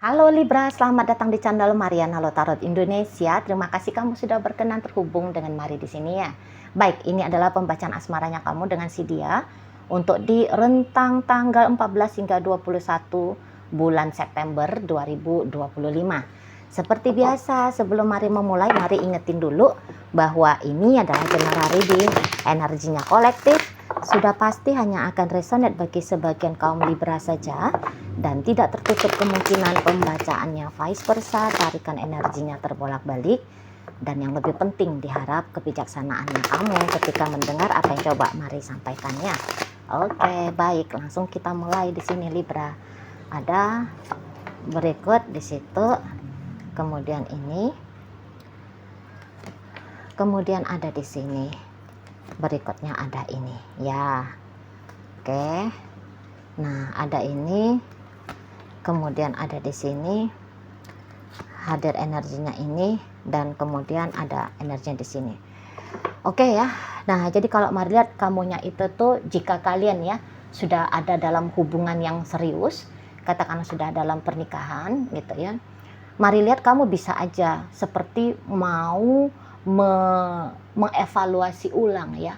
Halo Libra, selamat datang di channel Mariana Lotarot Indonesia. Terima kasih kamu sudah berkenan terhubung dengan Mari di sini ya. Baik, ini adalah pembacaan asmaranya kamu dengan si dia untuk di rentang tanggal 14 hingga 21 bulan September 2025. Seperti biasa, sebelum Mari memulai, Mari ingetin dulu bahwa ini adalah general reading, energinya kolektif, sudah pasti hanya akan resonate bagi sebagian kaum Libra saja dan tidak tertutup kemungkinan pembacaannya vice versa, tarikan energinya terbolak-balik, dan yang lebih penting diharap kebijaksanaannya kamu ketika mendengar apa yang coba Mari sampaikannya. Oke, baik, langsung kita mulai di sini Libra. Ada berikut di situ, kemudian ini, kemudian ada di sini, berikutnya ada ini ya. Oke, nah ada ini, kemudian ada di sini hadir energinya ini, dan kemudian ada energinya di sini. Oke ya. Nah, jadi kalau Mari lihat kamunya itu tuh, jika kalian ya sudah ada dalam hubungan yang serius, katakanlah sudah dalam pernikahan gitu ya, Mari lihat kamu bisa aja seperti mau mengevaluasi ulang ya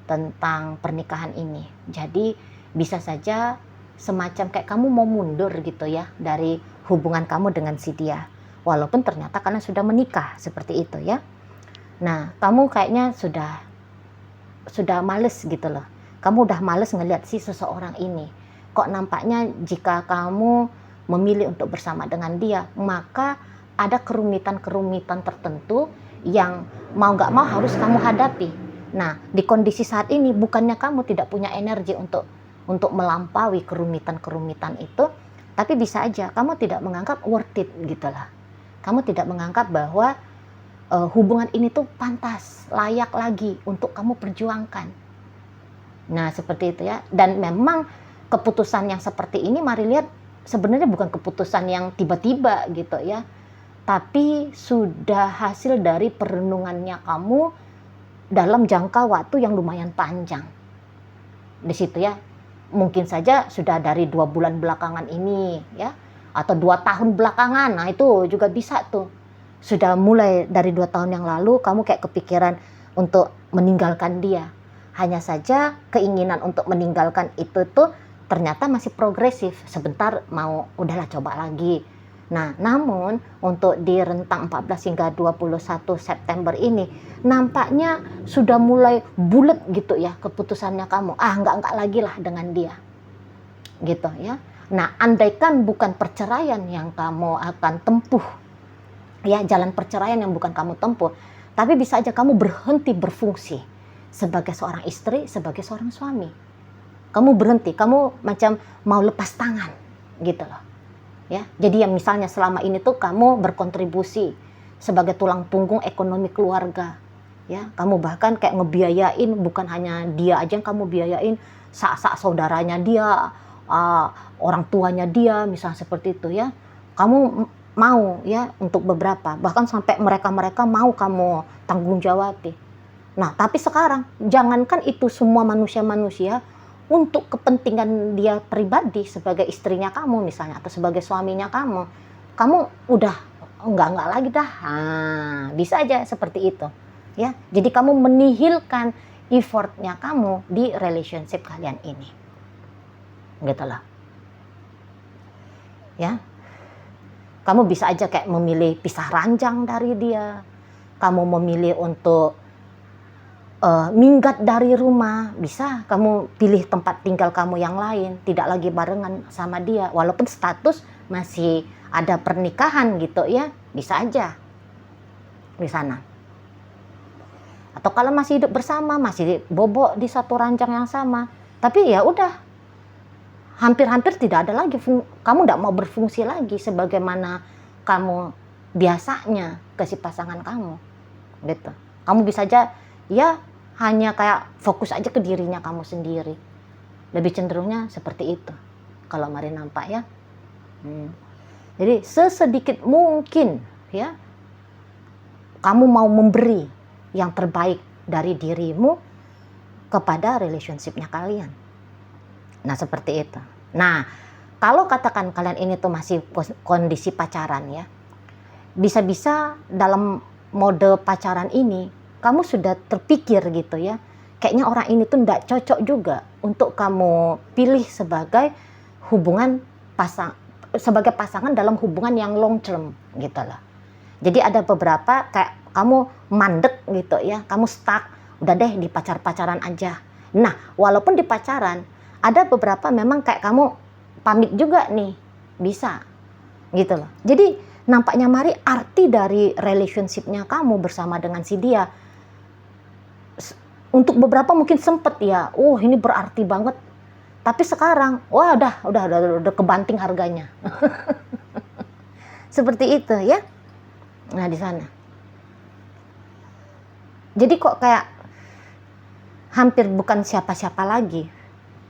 tentang pernikahan ini. Jadi bisa saja semacam kayak kamu mau mundur gitu ya dari hubungan kamu dengan si dia, walaupun ternyata karena sudah menikah seperti itu ya. Nah, kamu kayaknya sudah males gitu loh. Kamu udah males ngelihat si seseorang ini. Kok nampaknya jika kamu memilih untuk bersama dengan dia, maka ada kerumitan-kerumitan tertentu yang mau nggak mau harus kamu hadapi. Nah, di kondisi saat ini bukannya kamu tidak punya energi untuk melampaui kerumitan-kerumitan itu, tapi bisa aja kamu tidak menganggap worth it gitu lah. Kamu tidak menganggap bahwa hubungan ini tuh pantas, layak lagi untuk kamu perjuangkan. Nah, seperti itu ya. Dan memang keputusan yang seperti ini Mari lihat sebenarnya bukan keputusan yang tiba-tiba gitu ya, tapi sudah hasil dari perenungannya kamu dalam jangka waktu yang lumayan panjang. Di situ ya, mungkin saja sudah dari 2 bulan belakangan ini ya, atau 2 tahun belakangan. Nah, itu juga bisa tuh. Sudah mulai dari 2 tahun yang lalu kamu kayak kepikiran untuk meninggalkan dia. Hanya saja keinginan untuk meninggalkan itu tuh ternyata masih progresif. Sebentar mau udahlah coba lagi. Nah, namun untuk di rentang 14 hingga 21 September ini nampaknya sudah mulai bulat gitu ya keputusannya kamu. Enggak lagi lah dengan dia. Gitu ya. Nah, andaikan bukan perceraian yang kamu akan tempuh, ya, jalan perceraian yang bukan kamu tempuh, tapi bisa aja kamu berhenti berfungsi sebagai seorang istri, sebagai seorang suami. Kamu berhenti, kamu macam mau lepas tangan gitu loh ya. Jadi yang misalnya selama ini tuh kamu berkontribusi sebagai tulang punggung ekonomi keluarga ya, kamu bahkan kayak ngebiayain, bukan hanya dia aja yang kamu biayain, sak saudaranya dia, orang tuanya dia, misalnya seperti itu ya. Kamu mau ya untuk beberapa, bahkan sampai mereka mau kamu tanggung jawabi. Nah, tapi sekarang jangankan itu semua manusia-manusia, untuk kepentingan dia pribadi sebagai istrinya kamu misalnya, atau sebagai suaminya kamu udah enggak lagi dah. Bisa aja seperti itu ya. Jadi kamu menihilkan effortnya kamu di relationship kalian ini gitu lah ya. Kamu bisa aja kayak memilih pisah ranjang dari dia. Kamu memilih untuk minggat dari rumah. Bisa kamu pilih tempat tinggal kamu yang lain, tidak lagi barengan sama dia, walaupun status masih ada pernikahan gitu ya. Bisa aja di sana. Atau kalau masih hidup bersama, masih bobok di satu ranjang yang sama, tapi ya udah, hampir-hampir tidak ada lagi, kamu tidak mau berfungsi lagi sebagaimana kamu biasanya ke si pasangan kamu gitu. Kamu bisa aja ya hanya kayak fokus aja ke dirinya kamu sendiri. Lebih cenderungnya seperti itu kalau Mari nampak ya. Jadi sesedikit mungkin ya kamu mau memberi yang terbaik dari dirimu kepada relationship-nya kalian. Nah, seperti itu. Nah, Kalau katakan kalian ini tuh masih kondisi pacaran ya, bisa-bisa dalam mode pacaran ini kamu sudah terpikir gitu ya, kayaknya orang ini tuh nggak cocok juga untuk kamu pilih sebagai sebagai pasangan dalam hubungan yang long term gitu loh. Jadi ada beberapa kayak kamu mandek gitu ya, kamu stuck, udah deh di pacaran aja. Nah, walaupun di pacaran, ada beberapa memang kayak kamu pamit juga nih, bisa gitu loh. Jadi nampaknya Mari, arti dari relationship-nya kamu bersama dengan si dia, untuk beberapa mungkin sempet ya, ini berarti banget. Tapi sekarang, wah udah kebanting harganya. Seperti itu ya. Nah di sana. Jadi kok kayak hampir bukan siapa-siapa lagi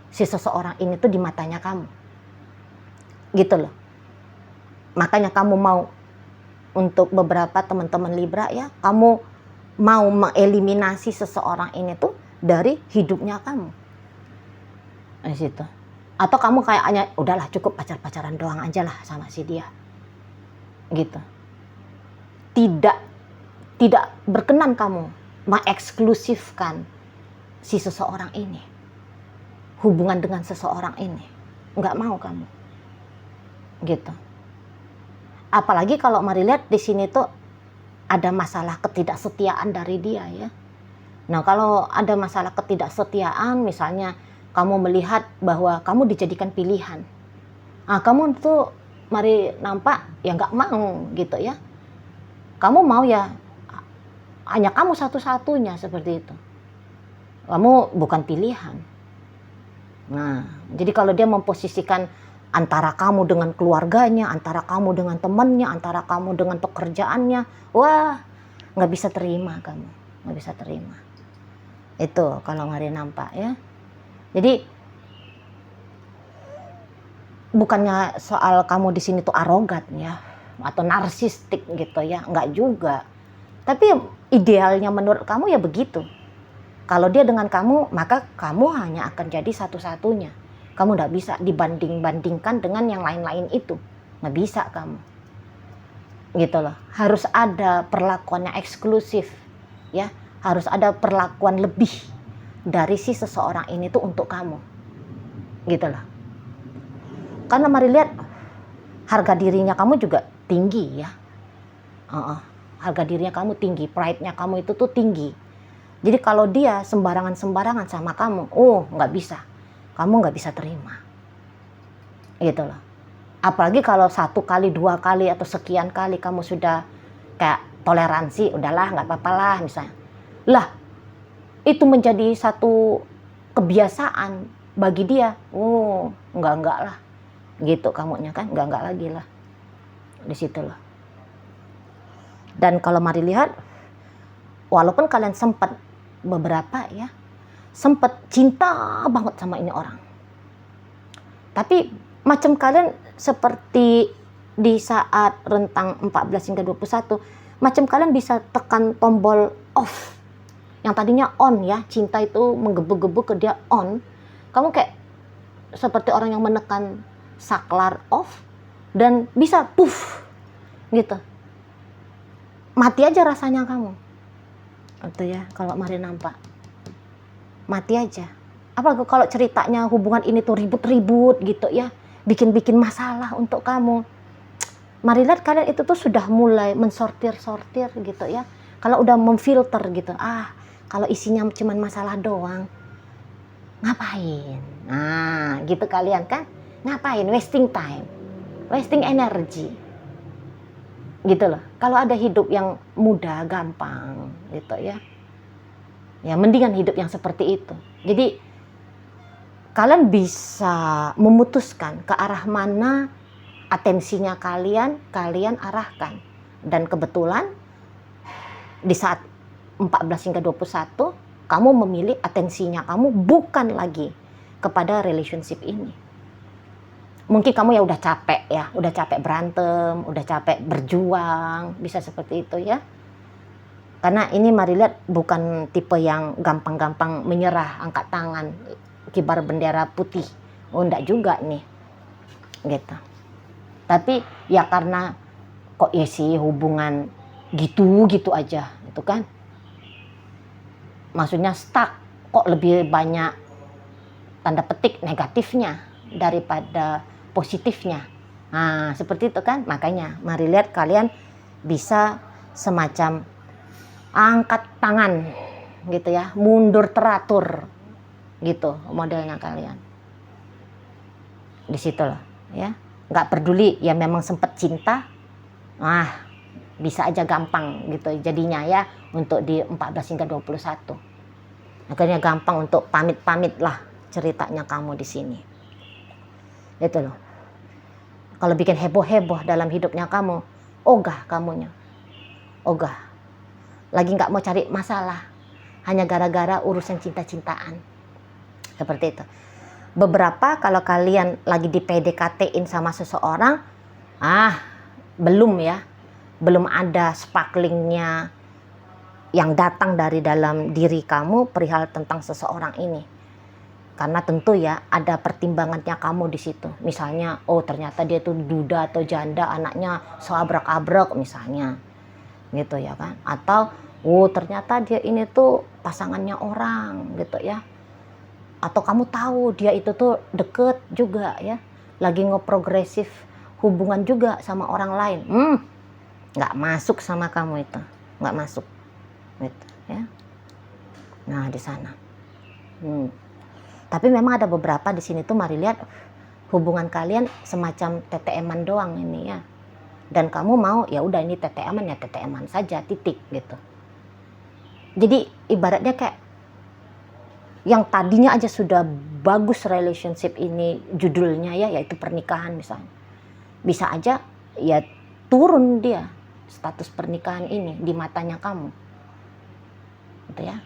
si seseorang ini tuh di matanya kamu. Gitu loh. Makanya kamu mau, untuk beberapa teman-teman Libra ya, kamu mau mengeliminasi seseorang ini tuh dari hidupnya kamu. Di situ. Atau kamu kayaknya udahlah cukup pacaran doang aja lah sama si dia. Gitu. Tidak berkenan kamu mengeksklusifkan si seseorang ini. Hubungan dengan seseorang ini. Nggak mau kamu. Gitu. Apalagi kalau Mari lihat di sini tuh ada masalah ketidaksetiaan dari dia ya. Nah, kalau ada masalah ketidaksetiaan, misalnya kamu melihat bahwa kamu dijadikan pilihan. Nah, kamu tuh Mari nampak ya nggak mau gitu ya. Kamu mau ya hanya kamu satu-satunya seperti itu. Kamu bukan pilihan. Nah, jadi kalau dia memposisikan antara kamu dengan keluarganya, antara kamu dengan temannya, antara kamu dengan pekerjaannya, wah nggak bisa terima kamu, nggak bisa terima. Itu kalau Mari nampak ya. Jadi bukannya soal kamu di sini tuh arogan ya, atau narsistik gitu ya, nggak juga. Tapi idealnya menurut kamu ya begitu. Kalau dia dengan kamu, maka kamu hanya akan jadi satu-satunya. Kamu nggak bisa dibanding-bandingkan dengan yang lain-lain itu. Nggak bisa kamu. Gitu loh. Harus ada perlakuannya eksklusif. Ya, harus ada perlakuan lebih dari si seseorang ini tuh untuk kamu. Gitu loh. Karena Mari lihat harga dirinya kamu juga tinggi ya. Harga dirinya kamu tinggi, pride-nya kamu itu tuh tinggi. Jadi kalau dia sembarangan-sembarangan sama kamu, nggak bisa. Kamu nggak bisa terima. Gitu loh. Apalagi kalau 1 kali, 2 kali, atau sekian kali kamu sudah kayak toleransi, udahlah nggak apa-apa lah misalnya. Lah, itu menjadi satu kebiasaan bagi dia. Enggak lah. Gitu kamunya kan, enggak lagi lah. Di situ loh. Dan kalau Mari lihat, walaupun kalian sempat beberapa ya, sempat cinta banget sama ini orang. Tapi macam kalian seperti di saat rentang 14 hingga 21, macam kalian bisa tekan tombol off. Yang tadinya on ya, cinta itu menggebu-gebu ke dia on. Kamu kayak seperti orang yang menekan saklar off dan bisa puff gitu. Mati aja rasanya kamu. Itu ya kalau Mari nampak. Mati aja. Apalagi kalau ceritanya hubungan ini tuh ribut-ribut gitu ya, bikin-bikin masalah untuk kamu. Mari lihat kalian itu tuh sudah mulai mensortir-sortir gitu ya. Kalau udah memfilter gitu, kalau isinya cuma masalah doang, ngapain? Nah, gitu kalian kan? Ngapain? Wasting time, wasting energy. Gitu loh. Kalau ada hidup yang mudah, gampang gitu ya. Ya mendingan hidup yang seperti itu. Jadi kalian bisa memutuskan ke arah mana atensinya kalian arahkan. Dan kebetulan di saat 14 hingga 21 kamu memilih atensinya kamu bukan lagi kepada relationship ini. Mungkin kamu ya udah capek berantem, udah capek berjuang, bisa seperti itu ya. Karena ini Mari lihat bukan tipe yang gampang-gampang menyerah, angkat tangan, kibar bendera putih. Enggak juga nih. gitu. Tapi ya karena kok ya sih hubungan gitu-gitu aja itu kan, maksudnya stuck, kok lebih banyak tanda petik negatifnya daripada positifnya. Nah seperti itu kan, makanya mari lihat kalian bisa semacam angkat tangan gitu ya, mundur teratur gitu modelnya kalian di situ loh ya. Nggak peduli ya, memang sempet cinta, bisa aja gampang gitu jadinya ya untuk di 14 hingga 21. Akhirnya gampang untuk pamit-pamit lah ceritanya kamu di sini. Itu loh. Kalau bikin heboh-heboh dalam hidupnya kamu, ogah kamunya. Ogah. Lagi nggak mau cari masalah, hanya gara-gara urusan cinta-cintaan. Seperti itu. Beberapa kalau kalian lagi di PDKT-in sama seseorang, belum ya, belum ada sparklingnya yang datang dari dalam diri kamu perihal tentang seseorang ini. Karena tentu ya ada pertimbangannya kamu di situ. Misalnya, oh ternyata dia tuh duda atau janda, anaknya seabrek-abrek misalnya, gitu ya kan? Atau, oh ternyata dia ini tuh pasangannya orang, gitu ya. Atau kamu tahu dia itu tuh deket juga ya, lagi ngeprogresif hubungan juga sama orang lain. Nggak masuk sama kamu itu, nggak masuk, gitu ya. Nah di sana. Tapi memang ada beberapa di sini tuh mari lihat hubungan kalian semacam TTM-an doang ini ya. Dan kamu mau ya udah ini TTM-an ya TTM-an saja, titik gitu. Jadi ibaratnya kayak yang tadinya aja sudah bagus relationship ini judulnya ya, yaitu pernikahan misalnya. Bisa aja ya turun dia status pernikahan ini di matanya kamu. Gitu ya.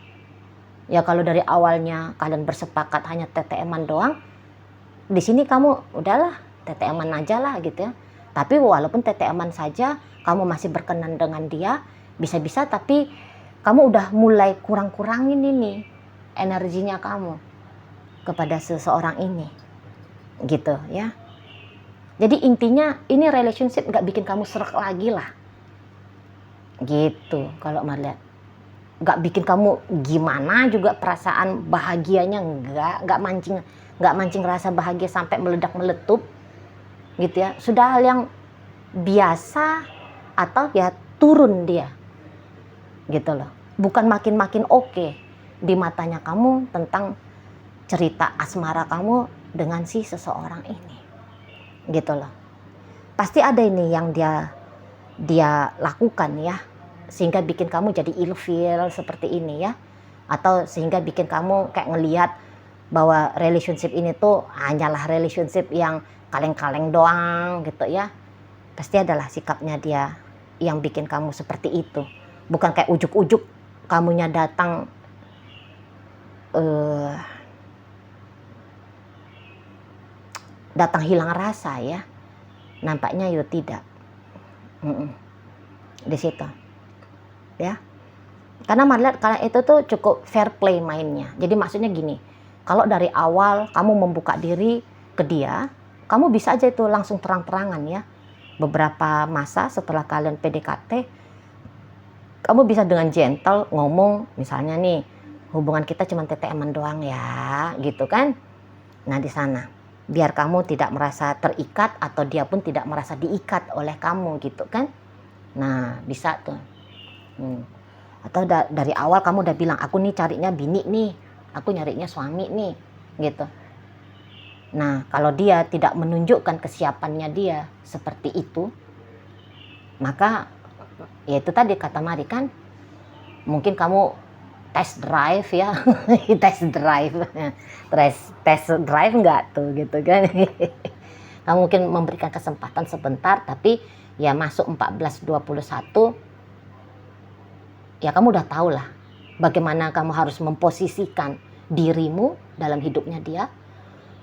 Ya kalau dari awalnya kalian bersepakat hanya TTM-an doang, di sini kamu udahlah TTM-an aja lah gitu ya. Tapi walaupun TTM-an saja, kamu masih berkenan dengan dia, bisa-bisa tapi kamu udah mulai kurang-kurangin ini energinya kamu kepada seseorang ini, gitu ya. Jadi intinya ini relationship nggak bikin kamu serak lagi lah, gitu kalau melihat. Nggak bikin kamu gimana juga perasaan bahagianya, nggak mancing rasa bahagia sampai meledak meletup gitu ya. Sudah hal yang biasa atau ya turun dia gitu loh, bukan makin oke di matanya kamu tentang cerita asmara kamu dengan si seseorang ini gitu loh. Pasti ada ini yang dia lakukan ya, sehingga bikin kamu jadi ilfeel seperti ini ya, atau sehingga bikin kamu kayak ngelihat bahwa relationship ini tuh hanyalah relationship yang kaleng-kaleng doang gitu ya. Pasti adalah sikapnya dia yang bikin kamu seperti itu, bukan kayak ujuk-ujuk kamunya datang hilang rasa ya, nampaknya yo tidak di situ ya. Karena melihat kalian itu tuh cukup fair play mainnya. Jadi maksudnya gini, kalau dari awal kamu membuka diri ke dia, kamu bisa aja itu langsung terang-terangan ya. Beberapa masa setelah kalian PDKT, kamu bisa dengan gentle ngomong, misalnya nih, hubungan kita cuma TTM-an doang ya, gitu kan. Nah di sana, biar kamu tidak merasa terikat atau dia pun tidak merasa diikat oleh kamu gitu kan. Nah bisa tuh. Atau dari awal kamu udah bilang, aku nih carinya bini nih, aku nyarinya suami nih gitu. Nah kalau dia tidak menunjukkan kesiapannya dia seperti itu, maka ya itu tadi kata Mari kan, mungkin kamu test drive ya. test drive enggak tuh gitu kan. Kamu mungkin memberikan kesempatan sebentar, tapi ya masuk 14-21 ya kamu udah tahu lah bagaimana kamu harus memposisikan dirimu dalam hidupnya dia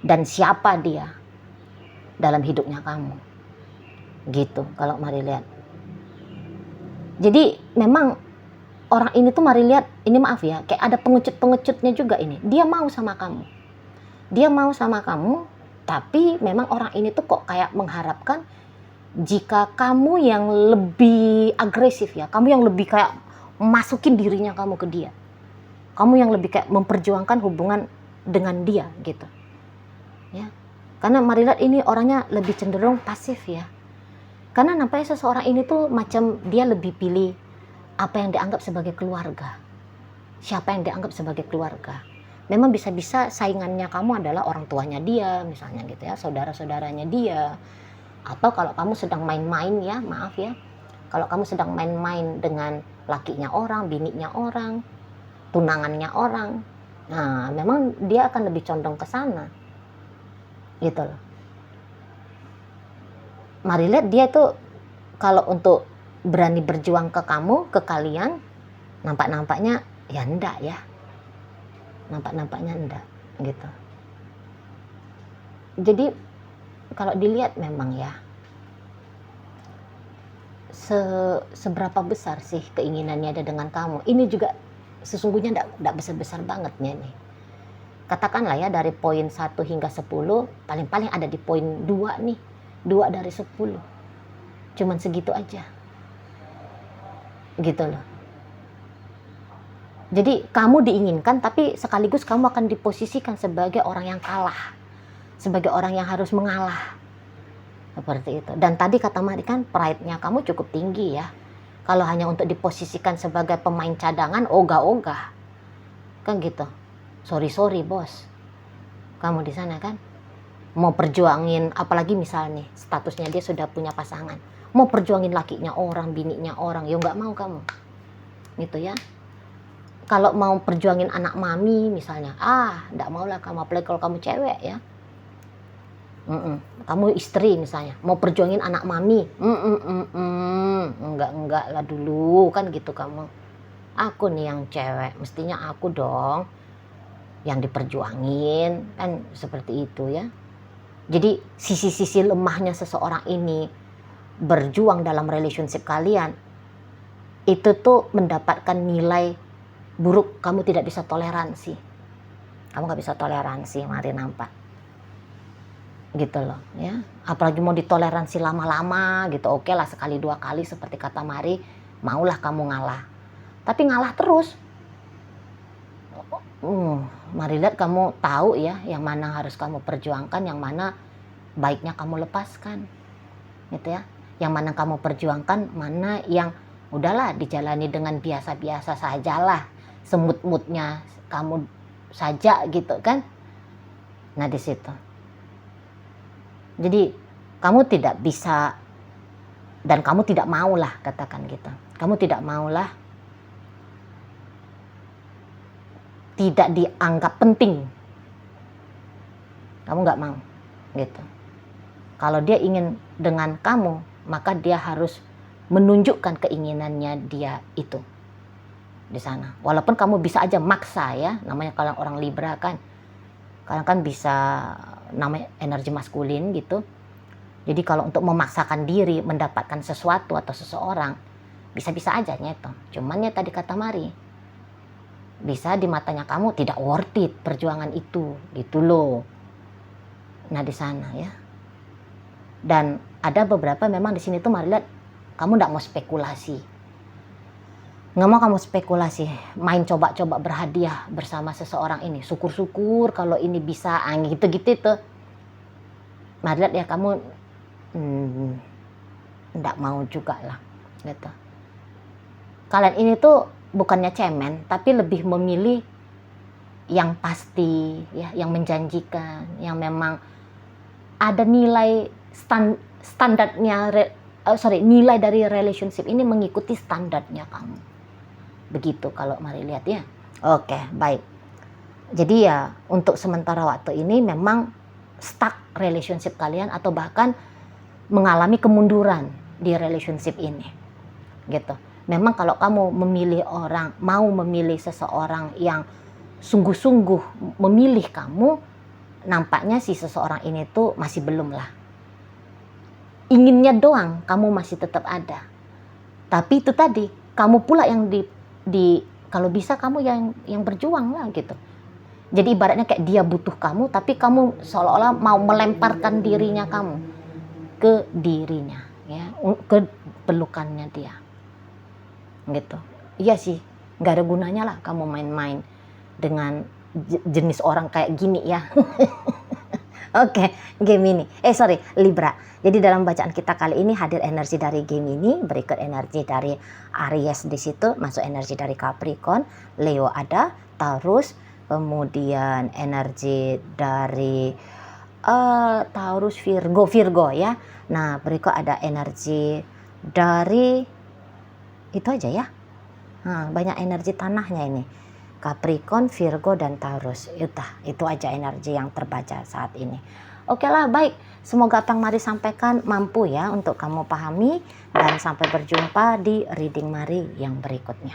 dan siapa dia dalam hidupnya kamu gitu kalau Mari lihat. Jadi memang orang ini tuh Mari lihat, ini maaf ya, kayak ada pengecut-pengecutnya juga ini. Dia mau sama kamu, Tapi memang orang ini tuh kok kayak mengharapkan jika kamu yang lebih agresif ya, kamu yang lebih kayak masukin dirinya kamu ke dia. Kamu yang lebih kayak memperjuangkan hubungan dengan dia gitu. Ya. Karena Marilat ini orangnya lebih cenderung pasif ya. Karena nampaknya seseorang ini tuh macam dia lebih pilih apa yang dianggap sebagai keluarga. Siapa yang dianggap sebagai keluarga. Memang bisa-bisa saingannya kamu adalah orang tuanya dia misalnya gitu ya, saudara-saudaranya dia. Atau kalau kamu sedang main-main ya, maaf ya, kalau kamu sedang main-main dengan lakinya orang, bininya orang, tunangannya orang, nah memang dia akan lebih condong ke sana gitu loh. Mari lihat dia tuh kalau untuk berani berjuang ke kamu, ke kalian, nampak-nampaknya ya enggak ya, nampak-nampaknya enggak gitu. Jadi kalau dilihat memang ya, seberapa besar sih keinginannya ada dengan kamu. Ini juga sesungguhnya enggak besar-besar banget nih. Katakanlah ya dari poin 1 hingga 10, paling-paling ada di poin 2 nih. 2 dari 10. Cuman segitu aja. Gitu loh. Jadi kamu diinginkan tapi sekaligus kamu akan diposisikan sebagai orang yang kalah. Sebagai orang yang harus mengalah. Seperti itu. Dan tadi kata Mari kan pride-nya kamu cukup tinggi ya. Kalau hanya untuk diposisikan sebagai pemain cadangan, ogah-ogah. Kan gitu. Sorry bos. Kamu di sana kan mau perjuangin, apalagi misalnya statusnya dia sudah punya pasangan. Mau perjuangin lakinya orang, bininya orang, ya nggak mau kamu. Gitu ya. Kalau mau perjuangin anak mami misalnya, nggak mau lah kamu, apalagi kalau kamu cewek ya. Kamu istri misalnya, mau perjuangin anak mami, enggak lah dulu kan gitu kamu. Aku nih yang cewek, mestinya aku dong yang diperjuangin kan seperti itu ya. Jadi sisi-sisi lemahnya seseorang ini berjuang dalam relationship kalian itu tuh mendapatkan nilai buruk, kamu tidak bisa toleransi. Kamu nggak bisa toleransi, Mari nampak. Gitu loh ya. Apalagi mau ditoleransi lama-lama gitu, oke lah sekali 2 kali seperti kata Mari, maulah kamu ngalah. Tapi ngalah terus. Mari lihat kamu tahu ya yang mana harus kamu perjuangkan, yang mana baiknya kamu lepaskan. Gitu ya. Yang mana kamu perjuangkan, mana yang udahlah dijalani dengan biasa-biasa sajalah. Semut-mutnya kamu saja gitu kan. Nah di situ. Jadi kamu tidak bisa dan kamu tidak maulah, katakan gitu. Kamu tidak maulah tidak dianggap penting. Kamu nggak mau gitu. Kalau dia ingin dengan kamu, maka dia harus menunjukkan keinginannya dia itu di sana. Walaupun kamu bisa aja maksa ya, namanya kalau orang Libra kan, kadang kan bisa namanya energi maskulin gitu. Jadi kalau untuk memaksakan diri mendapatkan sesuatu atau seseorang, bisa-bisa aja nyeto. Cuman ya tadi kata Mari, bisa di matanya kamu tidak worth it perjuangan itu, gitu loh. Nah di sana ya. Dan ada beberapa memang di sini tuh Mari lihat kamu nggak mau spekulasi. Nggak mau kamu spekulasi, main coba-coba berhadiah bersama seseorang ini. Syukur-syukur kalau ini bisa, gitu-gitu tuh. Mari lihat ya kamu nggak mau juga lah. Gitu. Kalian ini tuh bukannya cemen, tapi lebih memilih yang pasti, ya, yang menjanjikan, yang memang ada nilai standarnya, nilai dari relationship ini mengikuti standarnya kamu. Begitu kalau Mari lihat ya. Oke, baik. Jadi ya untuk sementara waktu ini memang stuck relationship kalian atau bahkan mengalami kemunduran di relationship ini. Gitu. Memang kalau kamu mau memilih seseorang yang sungguh-sungguh memilih kamu, nampaknya si seseorang ini tuh masih belum lah. Inginnya doang kamu masih tetap ada. Tapi itu tadi, kamu pula yang kalau bisa kamu yang berjuang lah gitu. Jadi ibaratnya kayak dia butuh kamu, tapi kamu seolah-olah mau melemparkan dirinya kamu ke dirinya, ya, ke pelukannya dia, gitu. Iya sih, nggak ada gunanya lah kamu main-main dengan jenis orang kayak gini ya. Oke, Gemini. Sorry, Libra. Jadi dalam bacaan kita kali ini hadir energi dari Gemini, berikut energi dari Aries di situ, masuk energi dari Capricorn, Leo ada, Taurus, kemudian energi dari Taurus, Virgo ya. Nah, berikut ada energi dari itu aja ya. Nah, banyak energi tanahnya ini. Capricorn, Virgo, dan Taurus. Itu aja energi yang terbaca saat ini. Oke lah, baik. Semoga apa yang Mari sampaikan mampu ya untuk kamu pahami. Dan sampai berjumpa di reading Mari yang berikutnya.